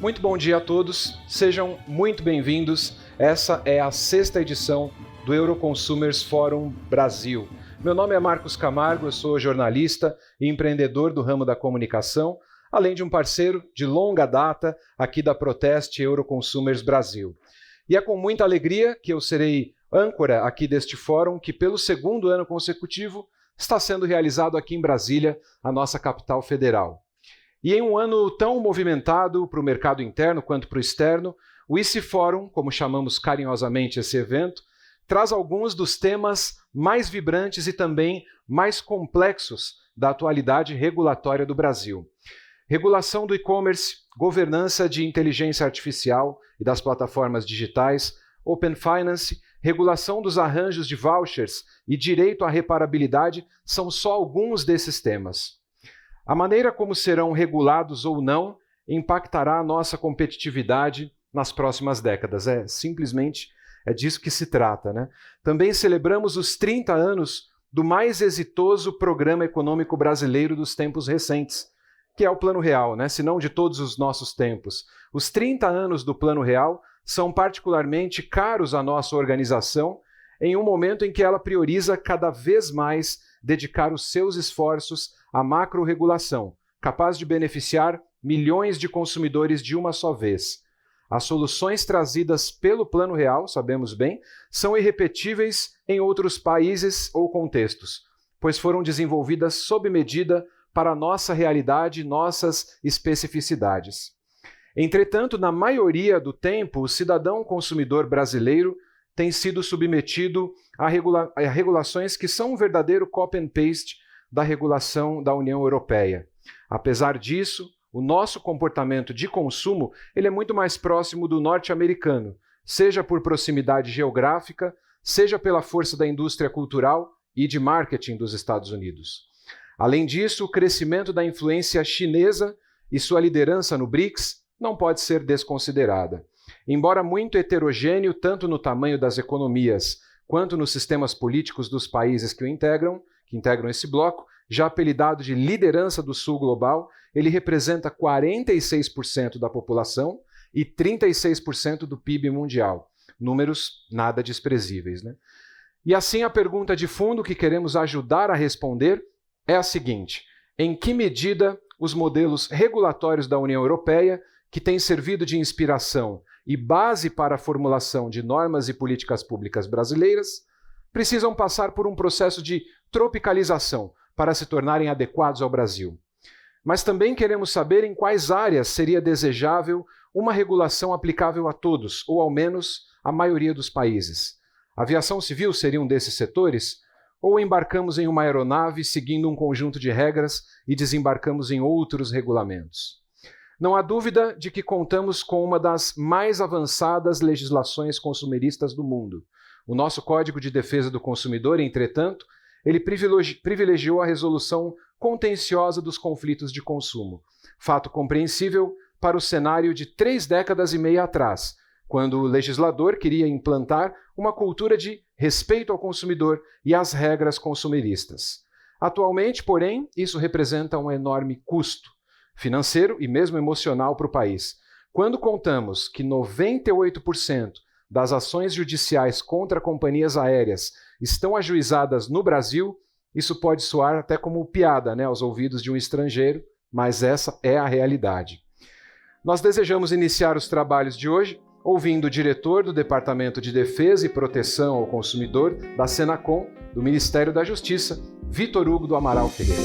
Muito bom dia a todos, sejam muito bem-vindos. Essa é a 6ª edição do Euroconsumers Forum Brasil. Meu nome é Marcos Camargo, eu sou jornalista e empreendedor do ramo da comunicação, além de um parceiro de longa data aqui da Proteste Euroconsumers Brasil. E é com muita alegria que eu serei âncora aqui deste fórum, que pelo 2º ano consecutivo está sendo realizado aqui em Brasília, a nossa capital federal. E em um ano tão movimentado para o mercado interno quanto para o externo, o ICE Forum, como chamamos carinhosamente esse evento, traz alguns dos temas mais vibrantes e também mais complexos da atualidade regulatória do Brasil. Regulação do e-commerce, governança de inteligência artificial e das plataformas digitais, Open Finance, regulação dos arranjos de vouchers e direito à reparabilidade são só alguns desses temas. A maneira como serão regulados ou não impactará a nossa competitividade nas próximas décadas. Simplesmente disso que se trata, né? Também celebramos os 30 anos do mais exitoso programa econômico brasileiro dos tempos recentes, que é o Plano Real, né? Se não de todos os nossos tempos. Os 30 anos do Plano Real são particularmente caros à nossa organização em um momento em que ela prioriza cada vez mais dedicar os seus esforços à macro-regulação, capaz de beneficiar milhões de consumidores de uma só vez. As soluções trazidas pelo Plano Real, sabemos bem, são irrepetíveis em outros países ou contextos, pois foram desenvolvidas sob medida para a nossa realidade e nossas especificidades. Entretanto, na maioria do tempo, o cidadão consumidor brasileiro tem sido submetido a regulações que são um verdadeiro copy and paste da regulação da União Europeia. Apesar disso, o nosso comportamento de consumo ele é muito mais próximo do norte-americano, seja por proximidade geográfica, seja pela força da indústria cultural e de marketing dos Estados Unidos. Além disso, o crescimento da influência chinesa e sua liderança no BRICS não pode ser desconsiderada. Embora muito heterogêneo tanto no tamanho das economias quanto nos sistemas políticos dos países que integram esse bloco, já apelidado de liderança do Sul global, ele representa 46% da população e 36% do PIB mundial. Números nada desprezíveis, né? E assim a pergunta de fundo que queremos ajudar a responder é a seguinte: em que medida os modelos regulatórios da União Europeia, que têm servido de inspiração e base para a formulação de normas e políticas públicas brasileiras, precisam passar por um processo de tropicalização para se tornarem adequados ao Brasil. Mas também queremos saber em quais áreas seria desejável uma regulação aplicável a todos, ou ao menos à maioria dos países. A aviação civil seria um desses setores? Ou embarcamos em uma aeronave seguindo um conjunto de regras e desembarcamos em outros regulamentos? Não há dúvida de que contamos com uma das mais avançadas legislações consumeristas do mundo. O nosso Código de Defesa do Consumidor, entretanto, ele privilegiou a resolução contenciosa dos conflitos de consumo, fato compreensível para o cenário de 3 décadas e meia atrás, quando o legislador queria implantar uma cultura de respeito ao consumidor e às regras consumeristas. Atualmente, porém, isso representa um enorme custo financeiro e mesmo emocional para o país. Quando contamos que 98% das ações judiciais contra companhias aéreas estão ajuizadas no Brasil, isso pode soar até como piada, né, aos ouvidos de um estrangeiro, mas essa é a realidade. Nós desejamos iniciar os trabalhos de hoje ouvindo o diretor do Departamento de Defesa e Proteção ao Consumidor da Senacom, do Ministério da Justiça, Vitor Hugo do Amaral Ferreira.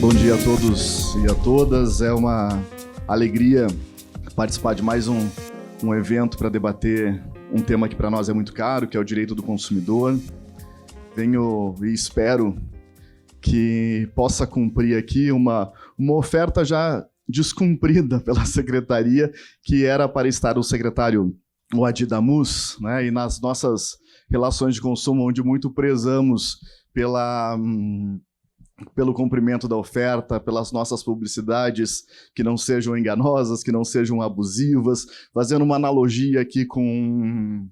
Bom dia a todos e a todas. É uma alegria participar de mais um evento para debater um tema que para nós é muito caro, que é o direito do consumidor. Venho e espero que possa cumprir aqui uma oferta já descumprida pela secretaria, que era para estar o secretário Adi Damus, né? E nas nossas relações de consumo, onde muito prezamos pelo cumprimento da oferta, pelas nossas publicidades que não sejam enganosas, que não sejam abusivas, fazendo uma analogia aqui com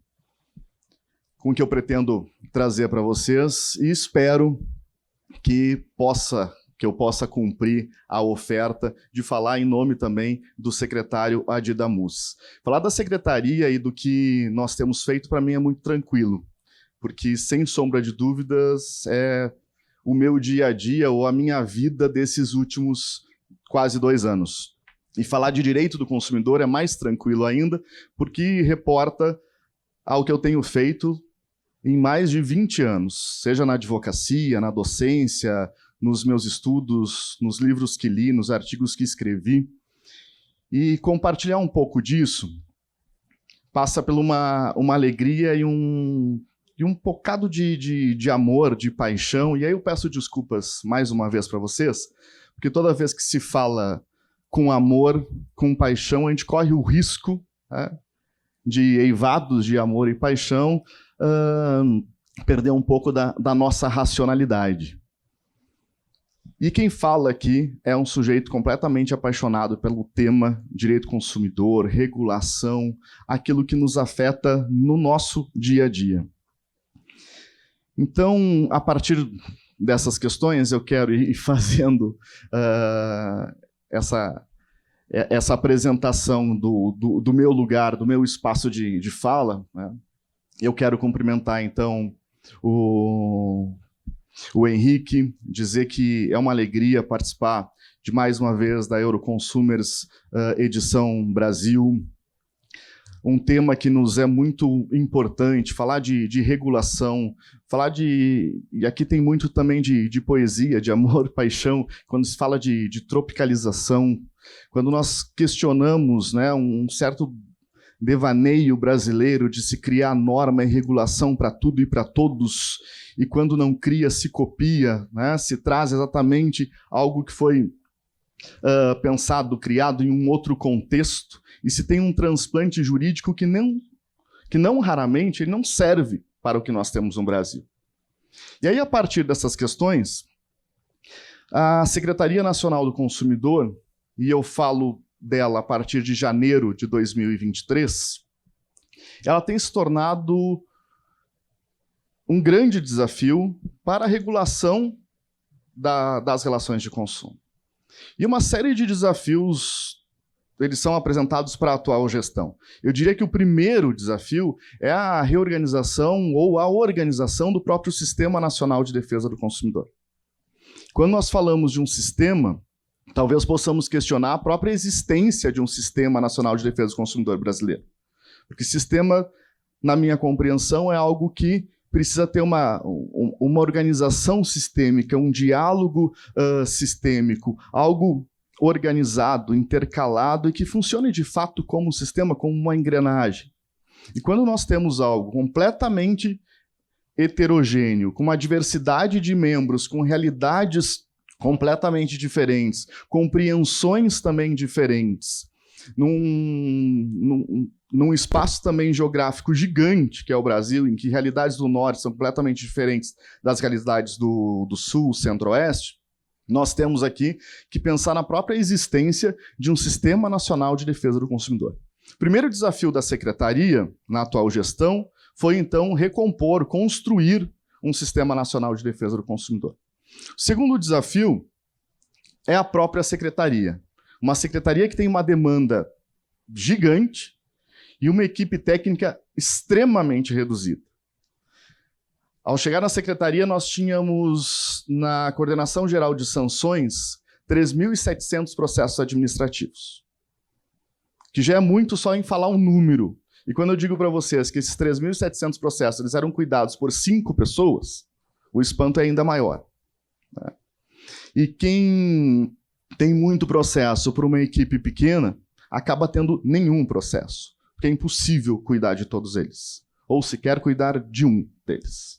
com o que eu pretendo trazer para vocês e espero que eu possa cumprir a oferta de falar em nome também do secretário Adi Damus. Falar da secretaria e do que nós temos feito, para mim, é muito tranquilo, porque, sem sombra de dúvidas, é o meu dia a dia ou a minha vida desses últimos quase 2 anos. E falar de direito do consumidor é mais tranquilo ainda, porque reporta ao que eu tenho feito em mais de 20 anos, seja na advocacia, na docência, nos meus estudos, nos livros que li, nos artigos que escrevi. E compartilhar um pouco disso passa por uma alegria e um bocado de amor, de paixão. E aí eu peço desculpas mais uma vez para vocês, porque toda vez que se fala com amor, com paixão, a gente corre o risco, né, de eivados de amor e paixão, perder um pouco da nossa racionalidade. E quem fala aqui é um sujeito completamente apaixonado pelo tema direito consumidor, regulação, aquilo que nos afeta no nosso dia a dia. Então, a partir dessas questões, eu quero ir fazendo essa apresentação do meu lugar, do meu espaço de fala, né? Eu quero cumprimentar, então, o Henrique, dizer que é uma alegria participar de mais uma vez da Euroconsumers edição Brasil. Um tema que nos é muito importante, falar de regulação, e aqui tem muito também de poesia, de amor, paixão, quando se fala de tropicalização, quando nós questionamos, né, um certo devaneio brasileiro de se criar norma e regulação para tudo e para todos, e quando não cria, se copia, né, se traz exatamente algo que foi pensado, criado em um outro contexto, e se tem um transplante jurídico que não raramente ele não serve para o que nós temos no Brasil. E aí, a partir dessas questões, a Secretaria Nacional do Consumidor, e eu falo dela a partir de janeiro de 2023, ela tem se tornado um grande desafio para a regulação das relações de consumo. E uma série de desafios, eles são apresentados para a atual gestão. Eu diria que o primeiro desafio é a reorganização ou a organização do próprio Sistema Nacional de Defesa do Consumidor. Quando nós falamos de um sistema, talvez possamos questionar a própria existência de um Sistema Nacional de Defesa do Consumidor brasileiro. Porque sistema, na minha compreensão, é algo que precisa ter uma organização sistêmica, um diálogo sistêmico, algo organizado, intercalado e que funcione de fato como um sistema, como uma engrenagem. E quando nós temos algo completamente heterogêneo, com uma diversidade de membros, com realidades completamente diferentes, compreensões também diferentes, num espaço também geográfico gigante, que é o Brasil, em que realidades do norte são completamente diferentes das realidades do sul, centro-oeste, nós temos aqui que pensar na própria existência de um Sistema Nacional de Defesa do Consumidor. O primeiro desafio da Secretaria, na atual gestão, foi, então, recompor, construir um Sistema Nacional de Defesa do Consumidor. O segundo desafio é a própria Secretaria. Uma secretaria que tem uma demanda gigante e uma equipe técnica extremamente reduzida. Ao chegar na secretaria, nós tínhamos, na Coordenação Geral de Sanções, 3.700 processos administrativos, que já é muito só em falar um número. E quando eu digo para vocês que esses 3.700 processos eles eram cuidados por 5 pessoas, o espanto é ainda maior, né? E quem tem muito processo por uma equipe pequena acaba tendo nenhum processo, porque é impossível cuidar de todos eles, ou sequer cuidar de um deles.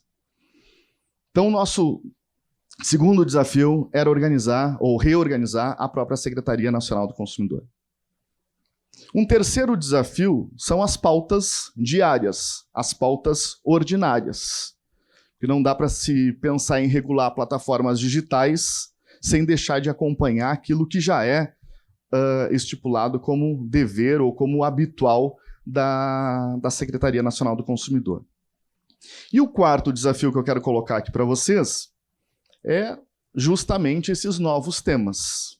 Então, o nosso segundo desafio era organizar ou reorganizar a própria Secretaria Nacional do Consumidor. Um terceiro desafio são as pautas diárias, as pautas ordinárias. Que não dá para se pensar em regular plataformas digitais sem deixar de acompanhar aquilo que já é estipulado como dever ou como habitual da Secretaria Nacional do Consumidor. E o quarto desafio que eu quero colocar aqui para vocês é justamente esses novos temas,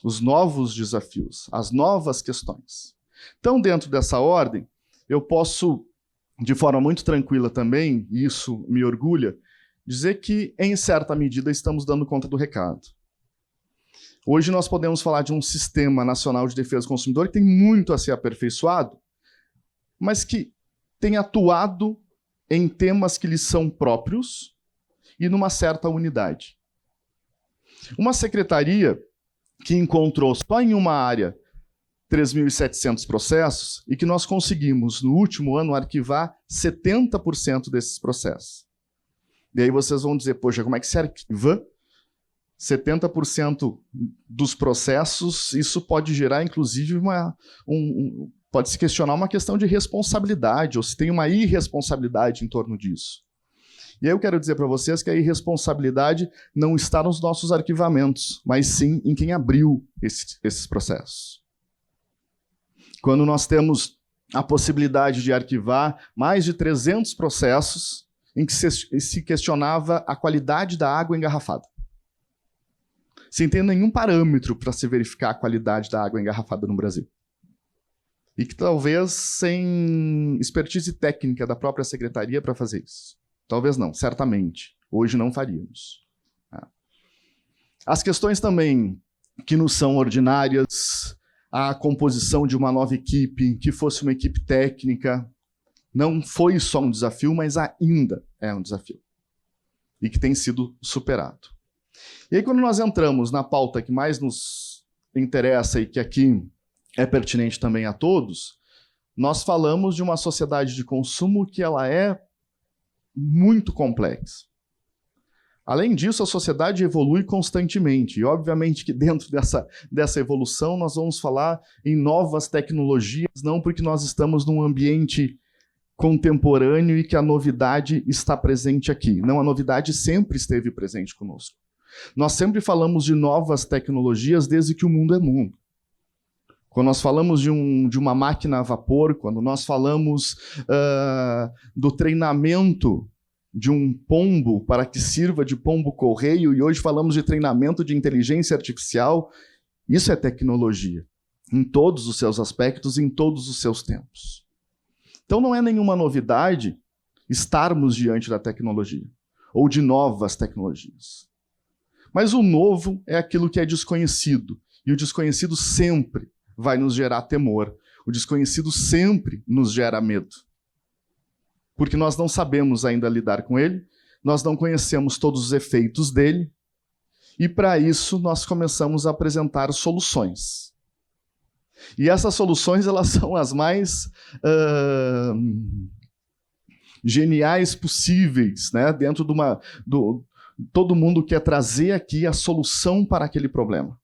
os novos desafios, as novas questões. Então, dentro dessa ordem, eu posso, de forma muito tranquila também, e isso me orgulha, dizer que, em certa medida, estamos dando conta do recado. Hoje nós podemos falar de um Sistema Nacional de Defesa do Consumidor que tem muito a ser aperfeiçoado, mas que tem atuado em temas que lhes são próprios e numa certa unidade. Uma secretaria que encontrou só em uma área 3.700 processos e que nós conseguimos, no último ano, arquivar 70% desses processos. E aí vocês vão dizer, poxa, como é que se arquiva 70% dos processos? Isso pode gerar, inclusive, pode se questionar uma questão de responsabilidade, ou se tem uma irresponsabilidade em torno disso. E aí eu quero dizer para vocês que a irresponsabilidade não está nos nossos arquivamentos, mas sim em quem abriu esses processos. Quando nós temos a possibilidade de arquivar mais de 300 processos em que se questionava a qualidade da água engarrafada, sem ter nenhum parâmetro para se verificar a qualidade da água engarrafada no Brasil. E que talvez sem expertise técnica da própria secretaria para fazer isso. Talvez não, certamente. Hoje não faríamos. As questões também que nos são ordinárias, a composição de uma nova equipe, que fosse uma equipe técnica, não foi só um desafio, mas ainda é um desafio. E que tem sido superado. E aí, quando nós entramos na pauta que mais nos interessa e que aqui é pertinente também a todos, nós falamos de uma sociedade de consumo que ela é muito complexa. Além disso, a sociedade evolui constantemente, e obviamente que dentro dessa evolução nós vamos falar em novas tecnologias, não porque nós estamos num ambiente contemporâneo e que a novidade está presente aqui. Não, a novidade sempre esteve presente conosco. Nós sempre falamos de novas tecnologias desde que o mundo é mundo. Quando nós falamos de uma máquina a vapor, quando nós falamos do treinamento de um pombo para que sirva de pombo-correio, e hoje falamos de treinamento de inteligência artificial, isso é tecnologia, em todos os seus aspectos, em todos os seus tempos. Então não é nenhuma novidade estarmos diante da tecnologia, ou de novas tecnologias. Mas o novo é aquilo que é desconhecido, e o desconhecido sempre vai nos gerar temor. O desconhecido sempre nos gera medo. Porque nós não sabemos ainda lidar com ele, nós não conhecemos todos os efeitos dele, e para isso nós começamos a apresentar soluções. E essas soluções, elas são as mais geniais possíveis, né? Dentro todo mundo quer trazer aqui a solução para aquele problema.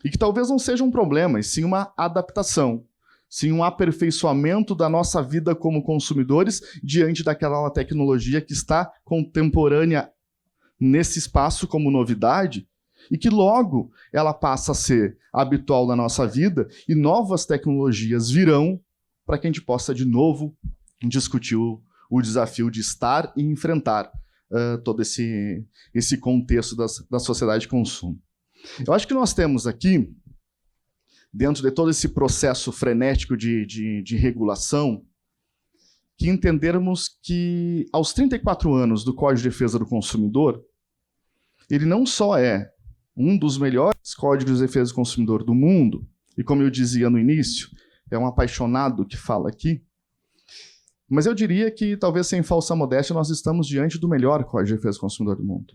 E que talvez não seja um problema, e sim uma adaptação, sim um aperfeiçoamento da nossa vida como consumidores diante daquela tecnologia que está contemporânea nesse espaço como novidade, e que logo ela passa a ser habitual na nossa vida, e novas tecnologias virão para que a gente possa de novo discutir o desafio de estar e enfrentar todo esse contexto da sociedade de consumo. Eu acho que nós temos aqui, dentro de todo esse processo frenético de regulação, que entendermos que, aos 34 anos do Código de Defesa do Consumidor, ele não só é um dos melhores códigos de defesa do consumidor do mundo, e como eu dizia no início, é um apaixonado que fala aqui, mas eu diria que, talvez sem falsa modéstia, nós estamos diante do melhor Código de Defesa do Consumidor do mundo.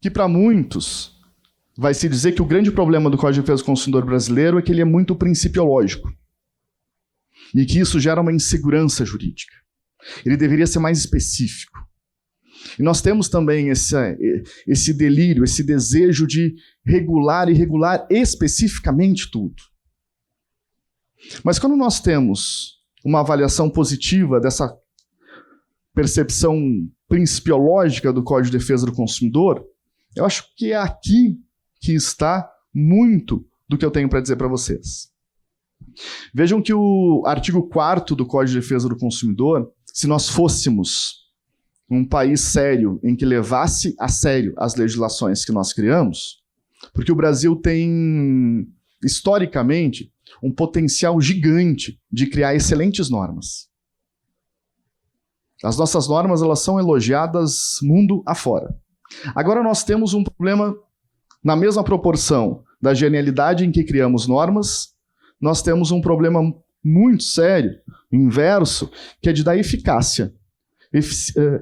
Que para muitos vai se dizer que o grande problema do Código de Defesa do Consumidor brasileiro é que ele é muito principiológico. E que isso gera uma insegurança jurídica. Ele deveria ser mais específico. E nós temos também esse delírio, esse desejo de regular e regular especificamente tudo. Mas quando nós temos uma avaliação positiva dessa percepção principiológica do Código de Defesa do Consumidor, eu acho que é aqui que está muito do que eu tenho para dizer para vocês. Vejam que o artigo 4º do Código de Defesa do Consumidor, se nós fôssemos um país sério em que levasse a sério as legislações que nós criamos, porque o Brasil tem, historicamente, um potencial gigante de criar excelentes normas. As nossas normas, elas são elogiadas mundo afora. Agora nós temos um problema na mesma proporção da genialidade em que criamos normas, nós temos um problema muito sério, inverso, que é de dar eficácia,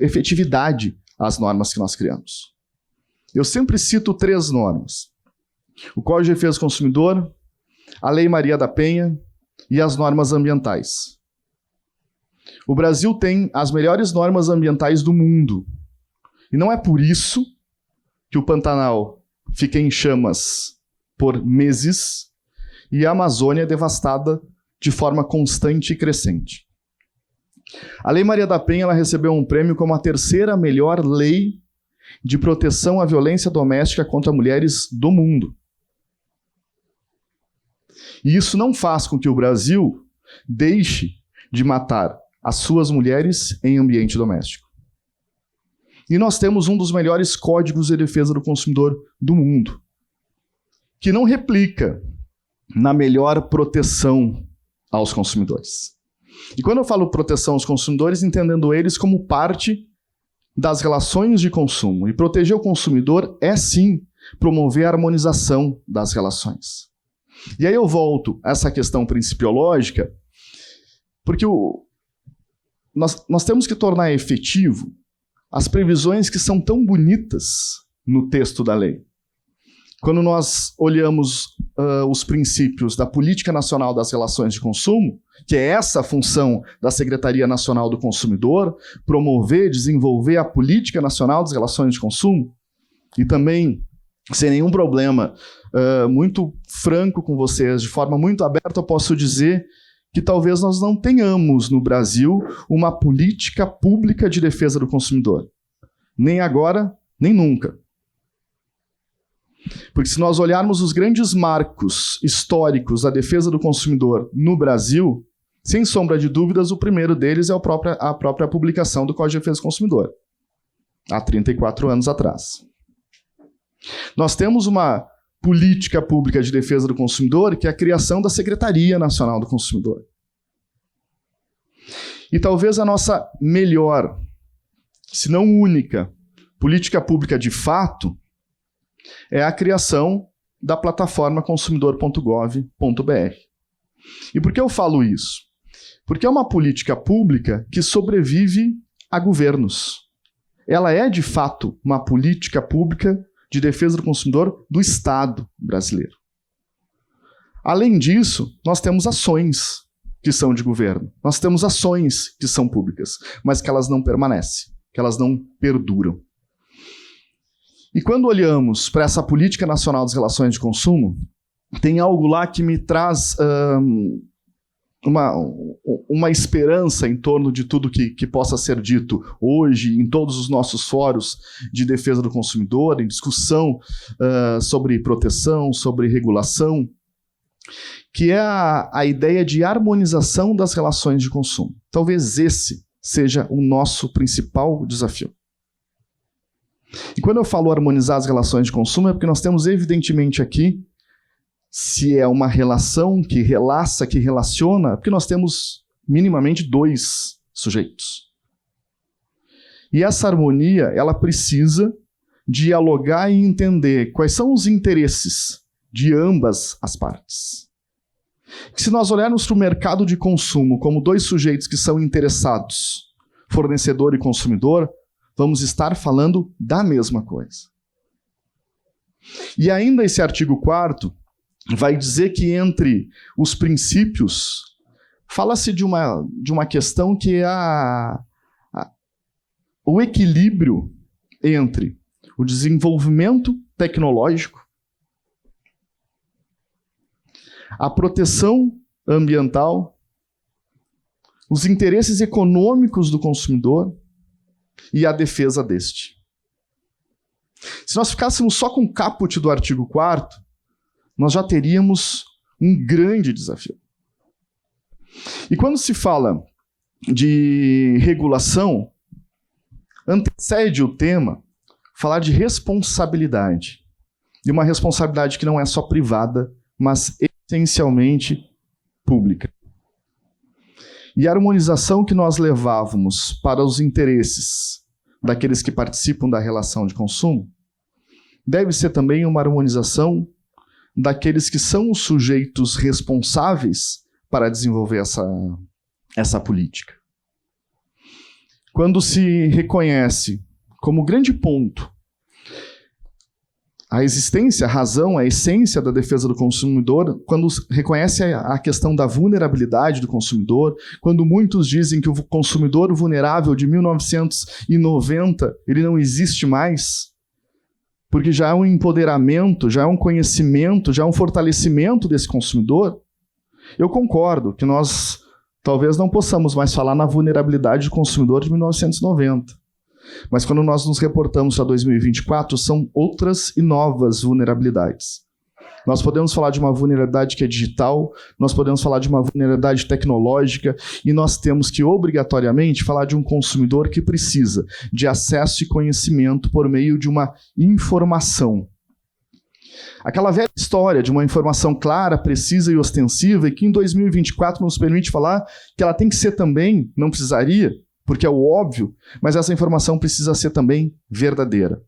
efetividade às normas que nós criamos. Eu sempre cito 3 normas: o Código de Defesa do Consumidor, a Lei Maria da Penha e as normas ambientais. O Brasil tem as melhores normas ambientais do mundo. E não é por isso que o Pantanal fica em chamas por meses e a Amazônia é devastada de forma constante e crescente. A Lei Maria da Penha, ela recebeu um prêmio como a 3ª melhor lei de proteção à violência doméstica contra mulheres do mundo. E isso não faz com que o Brasil deixe de matar as suas mulheres em ambiente doméstico. E nós temos um dos melhores códigos de defesa do consumidor do mundo, que não replica na melhor proteção aos consumidores. E quando eu falo proteção aos consumidores, entendendo eles como parte das relações de consumo. E proteger o consumidor é, sim, promover a harmonização das relações. E aí eu volto a essa questão principiológica, porque nós temos que tornar efetivo as previsões que são tão bonitas no texto da lei. Quando nós olhamos os princípios da Política Nacional das Relações de Consumo, que é essa a função da Secretaria Nacional do Consumidor, promover, desenvolver a Política Nacional das Relações de Consumo, e também, sem nenhum problema, muito franco com vocês, de forma muito aberta, eu posso dizer que talvez nós não tenhamos no Brasil uma política pública de defesa do consumidor. Nem agora, nem nunca. Porque se nós olharmos os grandes marcos históricos da defesa do consumidor no Brasil, sem sombra de dúvidas, o primeiro deles é a própria publicação do Código de Defesa do Consumidor, há 34 anos atrás. Nós temos uma política pública de defesa do consumidor, que é a criação da Secretaria Nacional do Consumidor. E talvez a nossa melhor, se não única, política pública de fato, é a criação da plataforma consumidor.gov.br. E por que eu falo isso? Porque é uma política pública que sobrevive a governos. Ela é, de fato, uma política pública de defesa do consumidor do Estado brasileiro. Além disso, nós temos ações que são de governo. Nós temos ações que são públicas, mas que elas não permanecem, que elas não perduram. E quando olhamos para essa Política Nacional das Relações de Consumo, tem algo lá que me traz uma esperança em torno de tudo que possa ser dito hoje em todos os nossos fóruns de defesa do consumidor, em discussão sobre proteção, sobre regulação, que é a ideia de harmonização das relações de consumo. Talvez esse seja o nosso principal desafio. E quando eu falo harmonizar as relações de consumo, é porque nós temos evidentemente aqui, se é uma relação que relaça, que relaciona, porque nós temos minimamente 2 sujeitos. E essa harmonia, ela precisa dialogar e entender quais são os interesses de ambas as partes. E se nós olharmos para o mercado de consumo como 2 sujeitos que são interessados, fornecedor e consumidor, vamos estar falando da mesma coisa. E ainda esse artigo 4º vai dizer que entre os princípios fala-se de uma questão que é o equilíbrio entre o desenvolvimento tecnológico, a proteção ambiental, os interesses econômicos do consumidor e a defesa deste. Se nós ficássemos só com o caput do artigo 4º, nós já teríamos um grande desafio. E quando se fala de regulação antecede o tema falar de responsabilidade. E uma responsabilidade que não é só privada, mas essencialmente pública. E a harmonização que nós levávamos para os interesses daqueles que participam da relação de consumo deve ser também uma harmonização daqueles que são os sujeitos responsáveis para desenvolver essa política. Quando se reconhece como grande ponto a existência, a razão, a essência da defesa do consumidor, quando reconhece a questão da vulnerabilidade do consumidor, quando muitos dizem que o consumidor vulnerável de 1990 ele não existe mais, porque já é um empoderamento, já é um conhecimento, já é um fortalecimento desse consumidor, eu concordo que nós talvez não possamos mais falar na vulnerabilidade do consumidor de 1990. Mas quando nós nos reportamos para 2024, são outras e novas vulnerabilidades. Nós podemos falar de uma vulnerabilidade que é digital, nós podemos falar de uma vulnerabilidade tecnológica, e nós temos que, obrigatoriamente, falar de um consumidor que precisa de acesso e conhecimento por meio de uma informação. Aquela velha história de uma informação clara, precisa e ostensiva, e que em 2024 nos permite falar que ela tem que ser também, não precisaria, porque é o óbvio, mas essa informação precisa ser também verdadeira.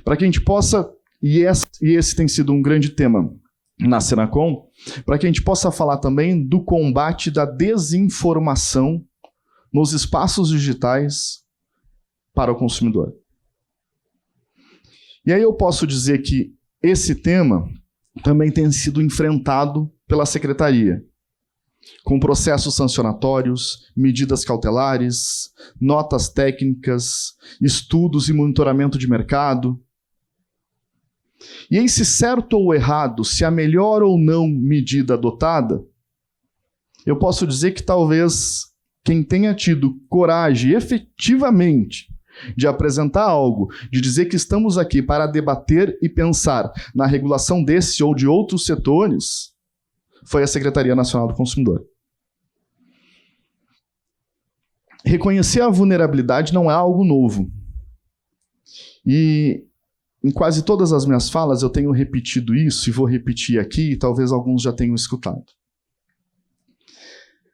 Para que a gente possa, e esse tem sido um grande tema na Senacom, para que a gente possa falar também do combate da desinformação nos espaços digitais para o consumidor. E aí eu posso dizer que esse tema também tem sido enfrentado pela Secretaria, com processos sancionatórios, medidas cautelares, notas técnicas, estudos e monitoramento de mercado. E aí, se certo ou errado, se a melhor ou não medida adotada, eu posso dizer que talvez quem tenha tido coragem efetivamente de apresentar algo, de dizer que estamos aqui para debater e pensar na regulação desse ou de outros setores, foi a Secretaria Nacional do Consumidor. Reconhecer a vulnerabilidade não é algo novo. E em quase todas as minhas falas eu tenho repetido isso e vou repetir aqui, e talvez alguns já tenham escutado.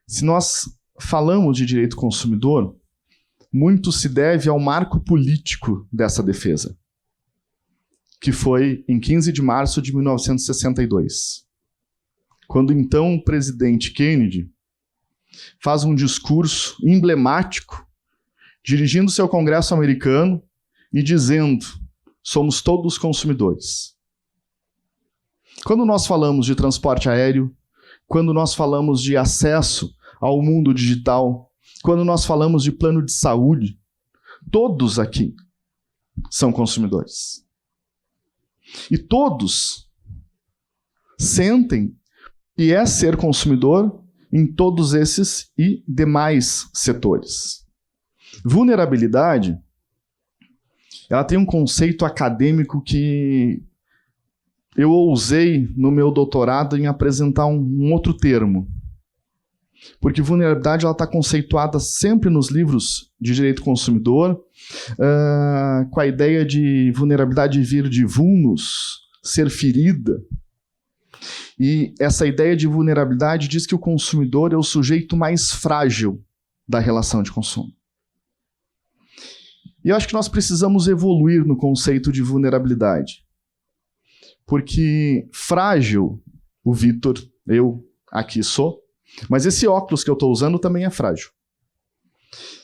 Se nós falamos de direito consumidor, muito se deve ao marco político dessa defesa, que foi em 15 de março de 1962. Quando então o presidente Kennedy faz um discurso emblemático, dirigindo-se ao Congresso americano e dizendo: somos todos consumidores. Quando nós falamos de transporte aéreo, quando nós falamos de acesso ao mundo digital, quando nós falamos de plano de saúde, todos aqui são consumidores. E todos sentem que é ser consumidor em todos esses e demais setores. Vulnerabilidade, ela tem um conceito acadêmico que eu ousei no meu doutorado em apresentar um outro termo. Porque vulnerabilidade está conceituada sempre nos livros de direito consumidor, com a ideia de vulnerabilidade vir de vulnus, ser ferida. E essa ideia de vulnerabilidade diz que o consumidor é o sujeito mais frágil da relação de consumo. E eu acho que nós precisamos evoluir no conceito de vulnerabilidade. Porque frágil, o Vitor, eu aqui sou, mas esse óculos que eu estou usando também é frágil.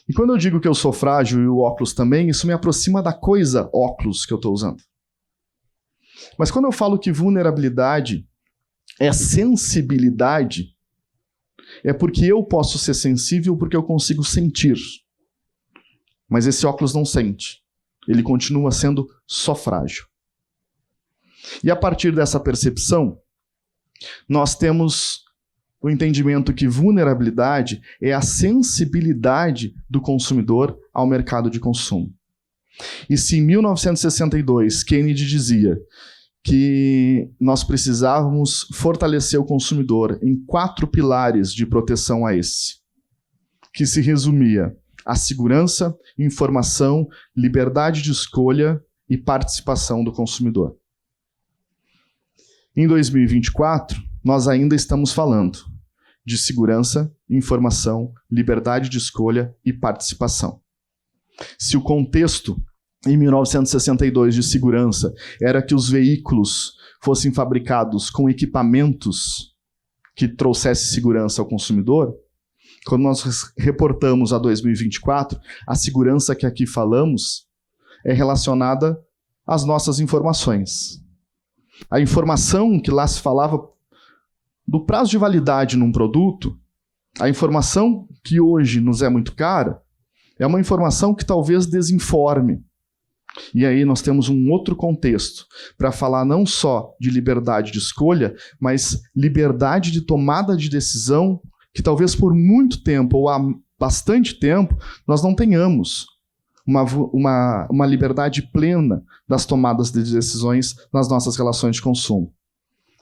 E quando eu digo que eu sou frágil e o óculos também, isso me aproxima da coisa óculos que eu estou usando. Mas quando eu falo que vulnerabilidade é sensibilidade, é porque eu posso ser sensível porque eu consigo sentir. Mas esse óculos não sente. Ele continua sendo só frágil. E a partir dessa percepção, nós temos o entendimento que vulnerabilidade é a sensibilidade do consumidor ao mercado de consumo. E se em 1962 Kennedy dizia que nós precisávamos fortalecer o consumidor em 4 pilares de proteção a esse, que se resumia a segurança, informação, liberdade de escolha e participação do consumidor. Em 2024, nós ainda estamos falando de segurança, informação, liberdade de escolha e participação. Se o contexto em 1962 de segurança era que os veículos fossem fabricados com equipamentos que trouxessem segurança ao consumidor, quando nós reportamos a 2024, a segurança que aqui falamos é relacionada às nossas informações. A informação que lá se falava do prazo de validade num produto, a informação que hoje nos é muito cara, é uma informação que talvez desinforme. E aí nós temos um outro contexto para falar não só de liberdade de escolha, mas liberdade de tomada de decisão que talvez por muito tempo ou há bastante tempo nós não tenhamos uma liberdade plena das tomadas de decisões nas nossas relações de consumo.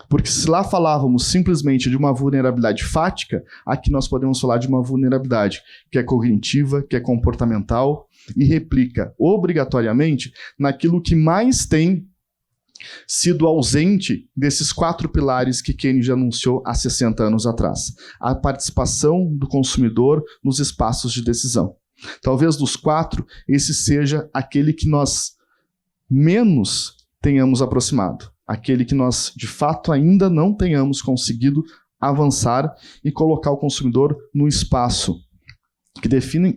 Porque se lá falávamos simplesmente de uma vulnerabilidade fática, aqui nós podemos falar de uma vulnerabilidade que é cognitiva, que é comportamental e replica obrigatoriamente naquilo que mais tem sido ausente desses 4 pilares que Kennedy anunciou há 60 anos atrás. A participação do consumidor nos espaços de decisão. Talvez dos 4, esse seja aquele que nós menos tenhamos aproximado. Aquele que nós, de fato, ainda não tenhamos conseguido avançar e colocar o consumidor no espaço que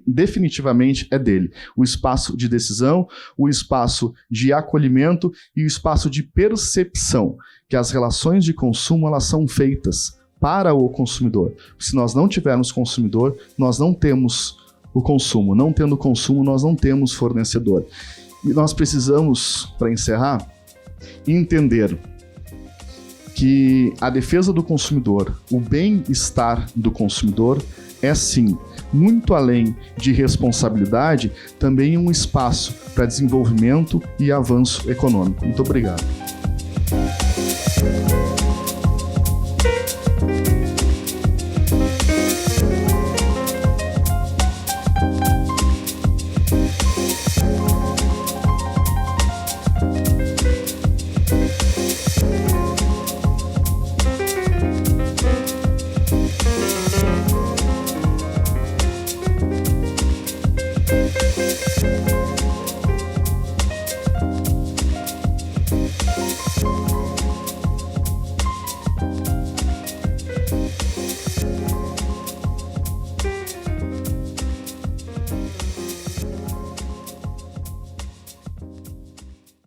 definitivamente é dele. O espaço de decisão, o espaço de acolhimento e o espaço de percepção, que as relações de consumo elas são feitas para o consumidor. Se nós não tivermos consumidor, nós não temos o consumo. Não tendo consumo, nós não temos fornecedor. E nós precisamos, para encerrar, entender que a defesa do consumidor, o bem-estar do consumidor, é sim, muito além de responsabilidade, também um espaço para desenvolvimento e avanço econômico. Muito obrigado.